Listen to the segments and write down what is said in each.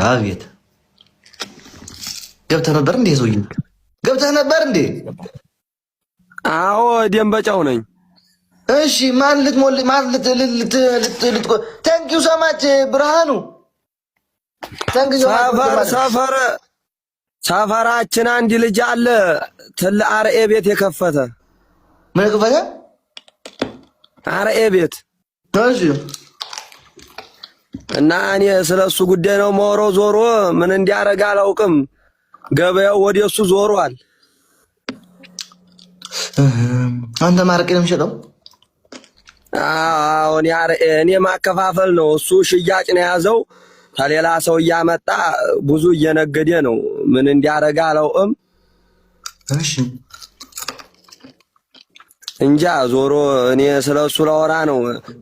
አቤት ገብተህ ነበር እንዴ? ሰውዬ ገብተህ ነበር እንዴ? አዎ ደንበጫው ነኝ። እሺ ማን ልትሞል ማን ታንኪዩ ሰማች ብርሃኑ ሰፈራችን አንድ ልጅ አለ ትልቅ አርኤ ቤት የከፈተ። ምን የከፈተ? አርኤ ቤት። እሺ እና እኔ ስለሱ ጉዳይ ነው የማወራው። ዞሮ ምን እንዲያረጋ አላውቅም። ገበያው ወደሱ ዞሯል። አንተ ማረቅ ነው የምትሸጠው? አዎ እኔ ማከፋፈል ነው። እሱ ሽያጭ ነው የያዘው። ከሌላ ሰው እያመጣ ብዙ እየነገደ ነው። ምን እንዲያረጋ አላውቅም። እሺ እንጃ። ዞሮ እኔ ስለሱ ላወራ ነው።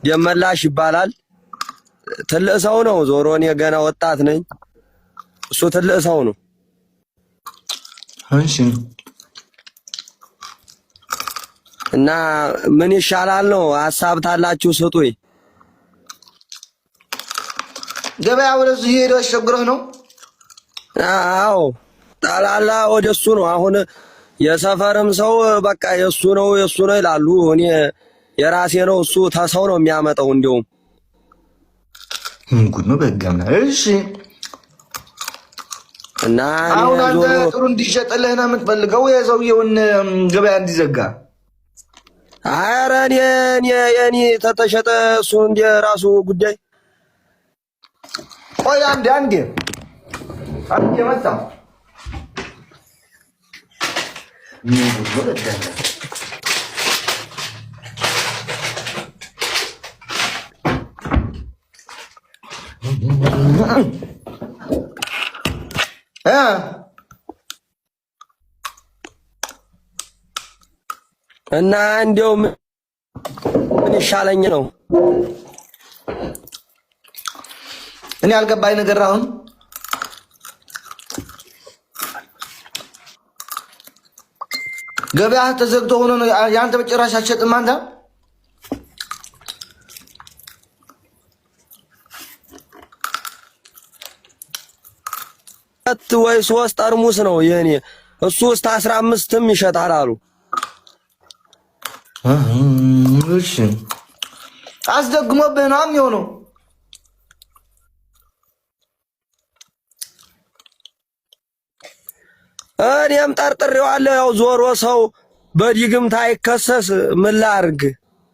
ደመላሽ ይባላል። ትልቅ ሰው ነው። ዞሮ እኔ ገና ወጣት ነኝ። እሱ ትልቅ ሰው ነው። እሺ እና ምን ይሻላል ነው ሐሳብ ታላችሁ ስጡኝ። ገበያ ወደሱ ሄዶ አሸግሮህ ነው? አዎ ታላላ ወደሱ ነው። አሁን የሰፈርም ሰው በቃ የሱ ነው ይላሉ። እኔ የራሴ ነው። እሱ ተሰው ነው የሚያመጣው። እንደውም ምን ጉድ ነው በጋና። እሺ እና አሁን አንተ ጥሩ እንዲሸጥልህ ነው የምትፈልገው የሰውየውን ገበያ እንዲዘጋ? ኧረ እኔ ተተሸጠ እሱ እንደ ራሱ ጉዳይ። ቆይ አንዴ መጣ። ምን ጉድ ነው በጋና። እና እንደው ምን ይሻለኝ ነው? እኔ አልገባኝ ነገር አሁን ገበያ ተዘግቶ ሆኖ ነው ያንተ በጭራሽ አትሸጥም አንተ? ወይ 3 ጠርሙስ ነው የኔ። እሱ ውስጥ 15ም ይሸጣል አሉ። እሺ አስደግሞብህ ነው የሚሆነው። እኔም ጠርጥሬዋለሁ። ያው ዞሮ ሰው በዲግምት አይከሰስ። ምን ላድርግ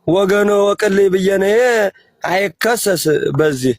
ወገኑ ወቅልኝ ብዬ ነው። አይከሰስ በዚህ